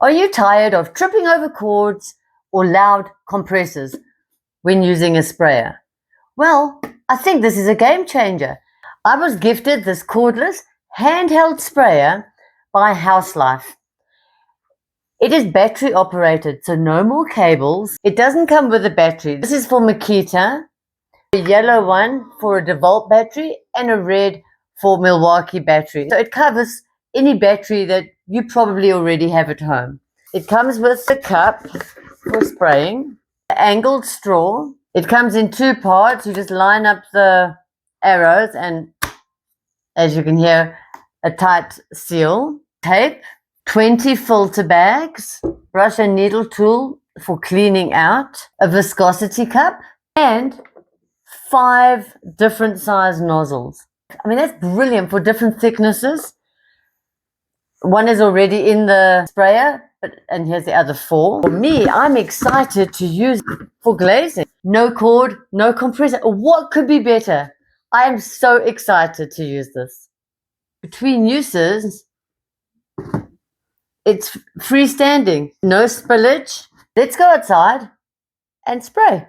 Are you tired of tripping over cords or loud compressors when using a sprayer? Well, I think this is a game changer. I was gifted this cordless handheld sprayer by Houselife. It is battery operated, so no more cables. It doesn't come with a battery. This is for Makita, a yellow one for a Dewalt battery, and a red for Milwaukee battery. So it covers any battery that you probably already have at home. It comes with a cup for spraying, an angled straw. It comes in two parts. You just line up the arrows and, as you can hear, a tight seal, tape, 20 filter bags, brush and needle tool for cleaning out, a viscosity cup, and 5 different size nozzles. I mean, that's brilliant for different thicknesses. One is already in the sprayer, and here's the other 4. For me, I'm excited to use it for glazing. No cord, no compressor. What could be better? I am so excited to use this. Between uses, it's freestanding, no spillage. Let's go outside and spray.